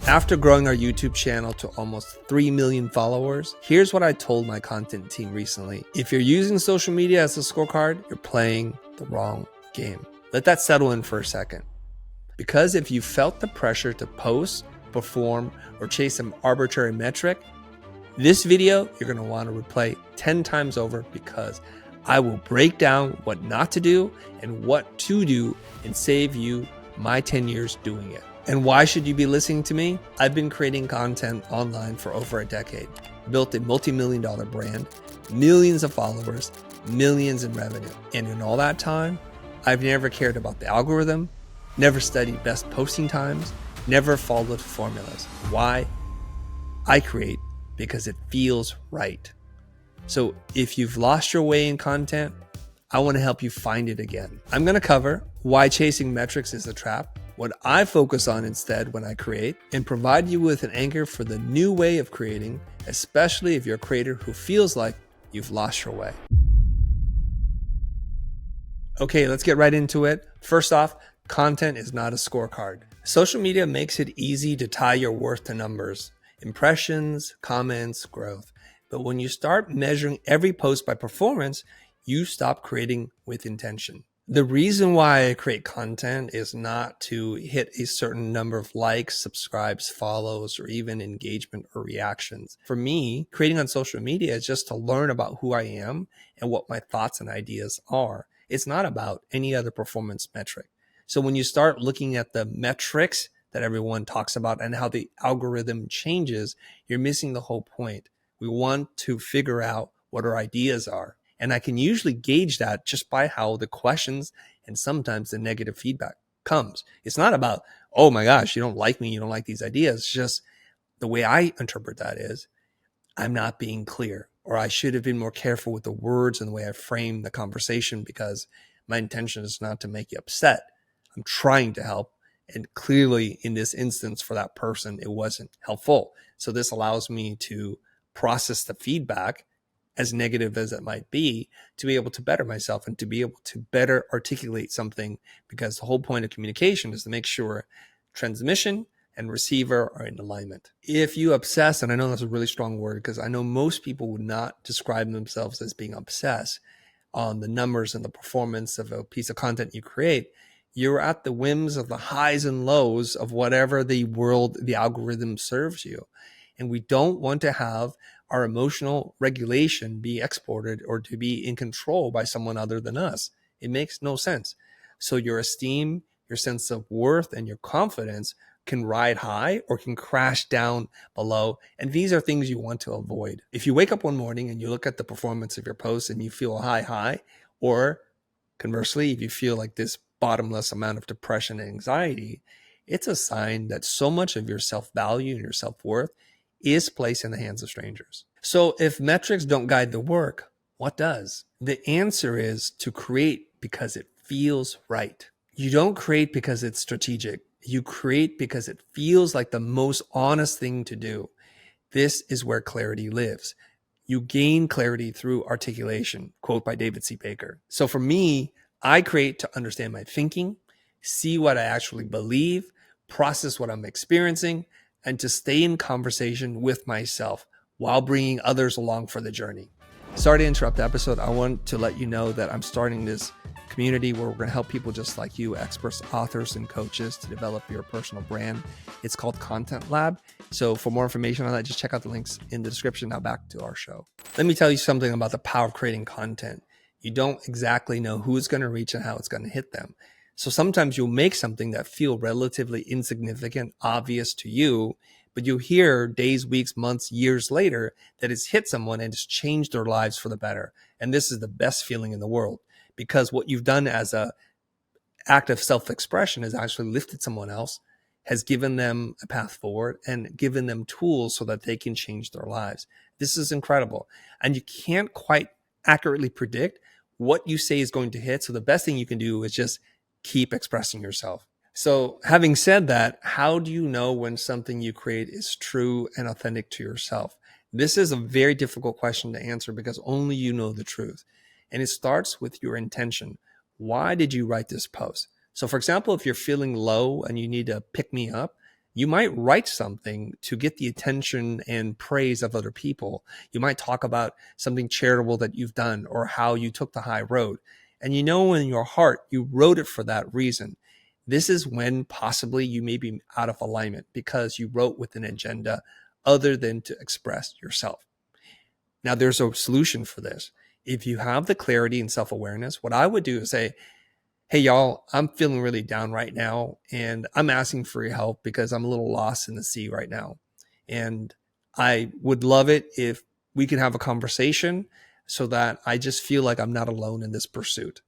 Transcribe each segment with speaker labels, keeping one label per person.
Speaker 1: After growing our YouTube channel to almost 3 million followers, here's what I told my content team recently. If you're using social media as a scorecard, you're playing the wrong game. Let that settle in for a second. Because if you felt the pressure to post, perform, or chase some arbitrary metric, this video you're going to want to replay 10 times over, because I will break down what not to do and what to do and save you my 10 years doing it. And why should you be listening to me? I've been creating content online for over a decade, built a multi-million-dollar brand, millions of followers, millions in revenue. And in all that time, I've never cared about the algorithm, never studied best posting times, never followed formulas. Why? I create because it feels right. So if you've lost your way in content, I want to help you find it again. I'm going to cover why chasing metrics is a trap, what I focus on instead when I create, and provide you with an anchor for the new way of creating, especially if you're a creator who feels like you've lost your way. Okay, let's get right into it. First off, content is not a scorecard. Social media makes it easy to tie your worth to numbers, impressions, comments, growth. But when you start measuring every post by performance, you stop creating with intention. The reason why I create content is not to hit a certain number of likes, subscribes, follows, or even engagement or reactions. For me, creating on social media is just to learn about who I am and what my thoughts and ideas are. It's not about any other performance metric. So when you start looking at the metrics that everyone talks about and how the algorithm changes, you're missing the whole point. We want to figure out what our ideas are. And I can usually gauge that just by how the questions and sometimes the negative feedback comes. It's not about, oh my gosh, you don't like me, you don't like these ideas. It's just the way I interpret that is, I'm not being clear, or I should have been more careful with the words and the way I frame the conversation, because my intention is not to make you upset. I'm trying to help. And clearly in this instance for that person, it wasn't helpful. So this allows me to process the feedback, as negative as it might be, to be able to better myself and to be able to better articulate something, because the whole point of communication is to make sure transmission and receiver are in alignment. If you obsess, and I know that's a really strong word because I know most people would not describe themselves as being obsessed on the numbers and the performance of a piece of content you create, you're at the whims of the highs and lows of whatever the algorithm serves you. And we don't want to have our emotional regulation be exported or to be in control by someone other than us. It makes no sense. So your esteem, your sense of worth, and your confidence can ride high or can crash down below. And these are things you want to avoid. If you wake up one morning and you look at the performance of your post and you feel a high, or conversely, if you feel like this bottomless amount of depression and anxiety, it's a sign that so much of your self-value and your self-worth is placed in the hands of strangers. So if metrics don't guide the work, what does? The answer is to create because it feels right. You don't create because it's strategic. You create because it feels like the most honest thing to do. This is where clarity lives. You gain clarity through articulation, quote by David C. Baker. So for me, I create to understand my thinking, see what I actually believe, process what I'm experiencing, and to stay in conversation with myself while bringing others along for the journey. Sorry to interrupt the episode. I want to let you know that I'm starting this community where we're going to help people just like you, experts, authors, and coaches, to develop your personal brand. It's called Content Lab. So for more information on that, just check out the links in the description. Now back to our show. Let me tell you something about the power of creating content. You don't exactly know who it's going to reach and how it's going to hit them. So sometimes you'll make something that feel relatively insignificant, obvious to you, but you'll hear days, weeks, months, years later that it's hit someone and it's changed their lives for the better. And this is the best feeling in the world, because what you've done as a act of self-expression has actually lifted someone else, has given them a path forward, and given them tools so that they can change their lives. This is incredible. And you can't quite accurately predict what you say is going to hit. So the best thing you can do is just keep expressing yourself. So having said that, how do you know when something you create is true and authentic to yourself? This is a very difficult question to answer because only you know the truth. And it starts with your intention. Why did you write this post? So for example, if you're feeling low and you need to pick me up, You might write something to get the attention and praise of other people. You might talk about something charitable that you've done or how you took the high road. And you know in your heart, you wrote it for that reason. This is when possibly you may be out of alignment because you wrote with an agenda other than to express yourself. Now, there's a solution for this. If you have the clarity and self-awareness, what I would do is say, hey, y'all, I'm feeling really down right now, and I'm asking for your help because I'm a little lost in the sea right now. And I would love it if we could have a conversation so that I just feel like I'm not alone in this pursuit.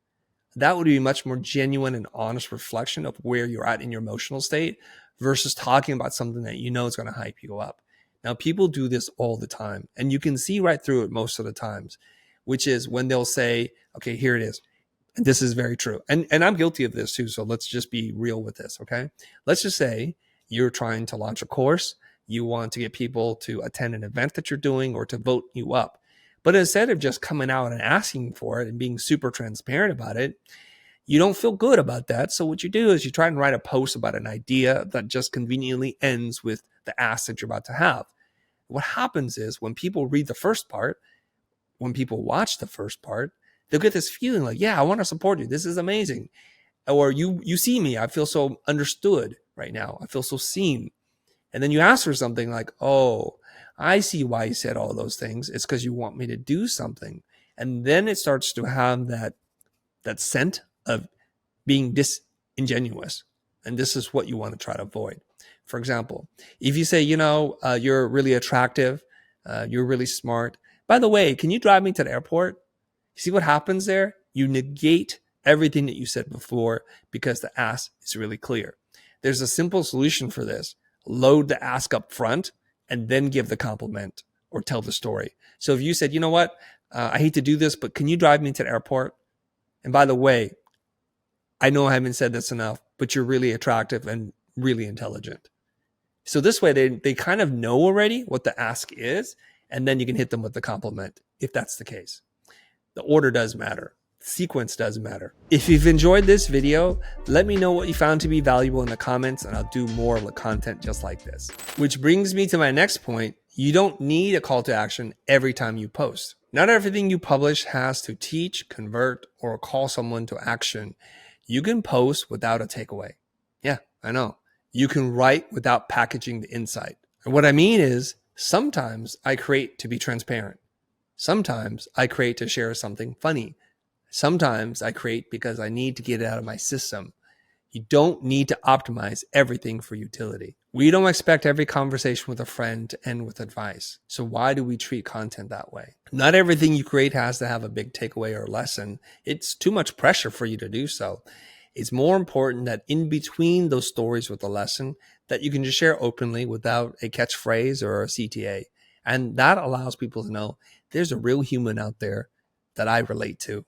Speaker 1: That would be a much more genuine and honest reflection of where you're at in your emotional state versus talking about something that you know is going to hype you up. Now, people do this all the time, and you can see right through it most of the times, which is when they'll say, okay, here it is. And this is very true. And I'm guilty of this too. So let's just be real with this. Okay. Let's just say you're trying to launch a course. You want to get people to attend an event that you're doing or to vote you up. But instead of just coming out and asking for it and being super transparent about it, you don't feel good about that. So what you do is you try and write a post about an idea that just conveniently ends with the ask that you're about to have. What happens is when people read the first part, when people watch the first part, they'll get this feeling like, yeah, I want to support you. This is amazing. Or you see me. I feel so understood right now. I feel so seen. And then you ask for something like, oh, I see why you said all those things. It's because you want me to do something. And then it starts to have that scent of being disingenuous. And this is what you want to try to avoid. For example, if you say, you're really attractive, you're really smart. By the way, can you drive me to the airport? You see what happens there? You negate everything that you said before because the ask is really clear. There's a simple solution for this. Load the ask up front and then give the compliment or tell the story. So if you said, you know what, I hate to do this, but can you drive me to the airport? And by the way, I know I haven't said this enough, but you're really attractive and really intelligent. So this way they kind of know already what the ask is, and then you can hit them with the compliment if that's the case. The order does matter. Sequence does matter. If you've enjoyed this video, let me know what you found to be valuable in the comments, and I'll do more content just like this. Which brings me to my next point. You don't need a call to action every time you post. Not everything you publish has to teach, convert, or call someone to action. You can post without a takeaway. Yeah, I know. You can write without packaging the insight. And what I mean is, sometimes I create to be transparent. Sometimes I create to share something funny. Sometimes I create because I need to get it out of my system. You don't need to optimize everything for utility. We don't expect every conversation with a friend to end with advice. So why do we treat content that way? Not everything you create has to have a big takeaway or lesson. It's too much pressure for you to do so. It's more important that in between those stories with a lesson that you can just share openly without a catchphrase or a CTA. And that allows people to know there's a real human out there that I relate to.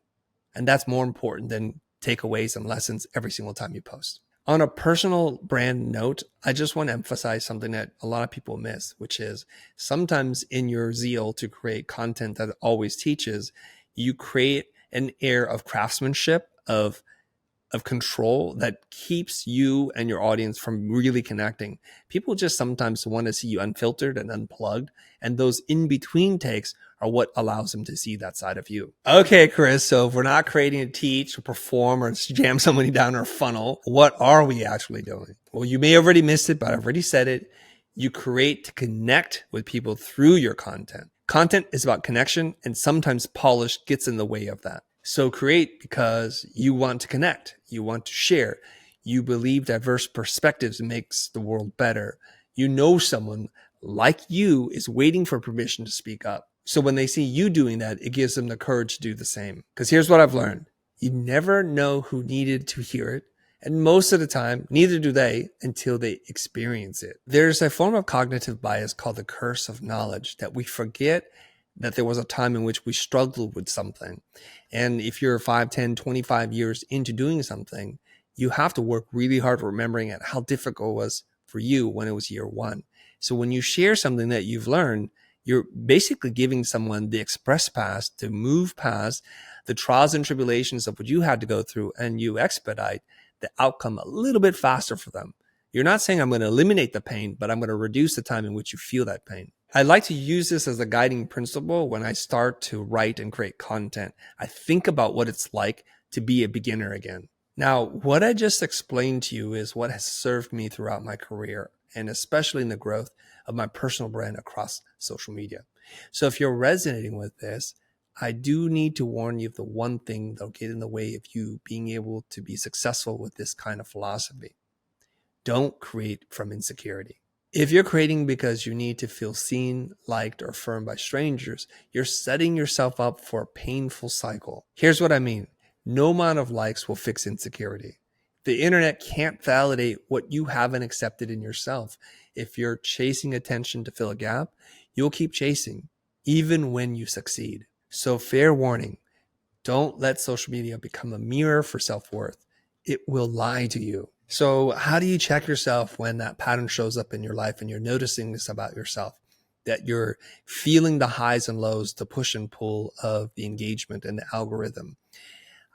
Speaker 1: And that's more important than takeaways and lessons every single time you post. On a personal brand note, I just want to emphasize something that a lot of people miss, which is sometimes in your zeal to create content that always teaches, you create an air of craftsmanship, of control that keeps you and your audience from really connecting. People just sometimes want to see you unfiltered and unplugged, and those in-between takes are what allows them to see that side of you. Okay, Chris, so if we're not creating to teach or perform or jam somebody down our funnel, what are we actually doing? Well, you may have already missed it, but I've already said it. You create to connect with people through your content. Content is about connection, and sometimes polish gets in the way of that. So create because you want to connect. You want to share. You believe diverse perspectives makes the world better. You know someone like you is waiting for permission to speak up. So when they see you doing that, it gives them the courage to do the same. Because here's what I've learned. You never know who needed to hear it. And most of the time, neither do they until they experience it. There's a form of cognitive bias called the curse of knowledge that we forget that there was a time in which we struggled with something. And if you're 5, 10, 25 years into doing something, you have to work really hard remembering it, how difficult it was for you when it was year one. So when you share something that you've learned, you're basically giving someone the express pass to move past the trials and tribulations of what you had to go through, and you expedite the outcome a little bit faster for them. You're not saying I'm going to eliminate the pain, but I'm going to reduce the time in which you feel that pain. I like to use this as a guiding principle when I start to write and create content. I think about what it's like to be a beginner again. Now, what I just explained to you is what has served me throughout my career, and especially in the growth of my personal brand across social media. So if you're resonating with this, I do need to warn you of the one thing that'll get in the way of you being able to be successful with this kind of philosophy. Don't create from insecurity. If you're creating because you need to feel seen, liked, or affirmed by strangers, you're setting yourself up for a painful cycle. Here's what I mean. No amount of likes will fix insecurity. The internet can't validate what you haven't accepted in yourself. If you're chasing attention to fill a gap, you'll keep chasing, even when you succeed. So fair warning, don't let social media become a mirror for self-worth. It will lie to you. So how do you check yourself when that pattern shows up in your life and you're noticing this about yourself, that you're feeling the highs and lows, the push and pull of the engagement and the algorithm?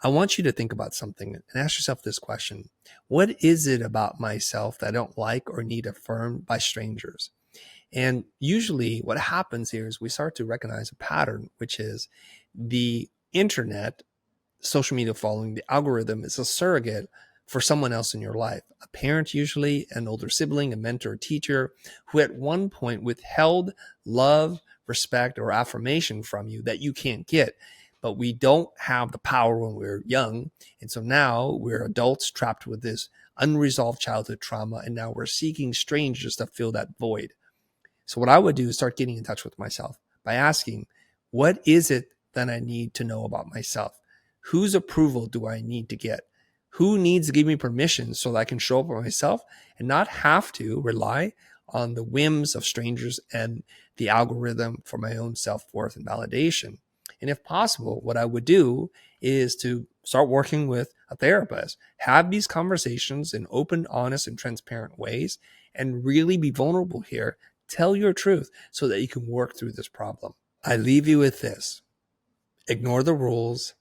Speaker 1: I want you to think about something and ask yourself this question. What is it about myself that I don't like or need affirmed by strangers? And usually what happens here is we start to recognize a pattern, which is the internet, social media following, the algorithm is a surrogate for someone else in your life, a parent, usually an older sibling, a mentor, a teacher, who at one point withheld love, respect, or affirmation from you that you can't get. But we don't have the power when we're young. And so now we're adults trapped with this unresolved childhood trauma. And now we're seeking strangers to fill that void. So what I would do is start getting in touch with myself by asking, what is it that I need to know about myself? Whose approval do I need to get? Who needs to give me permission so that I can show up for myself and not have to rely on the whims of strangers and the algorithm for my own self-worth and validation? And if possible, what I would do is to start working with a therapist, have these conversations in open, honest, and transparent ways, and really be vulnerable here. Tell your truth so that you can work through this problem. I leave you with this. Ignore the rules.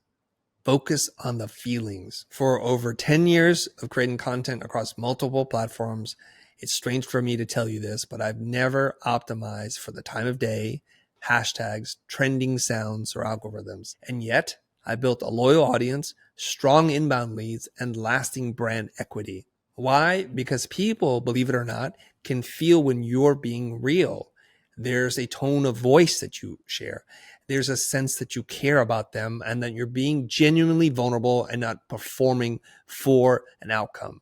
Speaker 1: Focus on the feelings. For over 10 years of creating content across multiple platforms, it's strange for me to tell you this, but I've never optimized for the time of day, hashtags, trending sounds, or algorithms. And yet, I built a loyal audience, strong inbound leads, and lasting brand equity. Why? Because people, believe it or not, can feel when you're being real. There's a tone of voice that you share. There's a sense that you care about them and that you're being genuinely vulnerable and not performing for an outcome.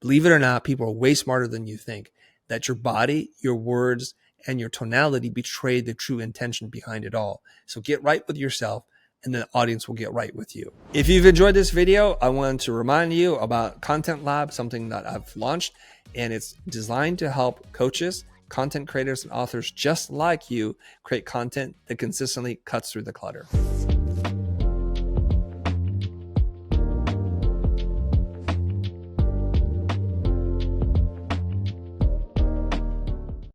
Speaker 1: Believe it or not, people are way smarter than you think. That your body, your words, and your tonality betray the true intention behind it all. So get right with yourself, and the audience will get right with you. If you've enjoyed this video, I want to remind you about Content Lab, something that I've launched, and it's designed to help coaches, content creators, and authors just like you create content that consistently cuts through the clutter.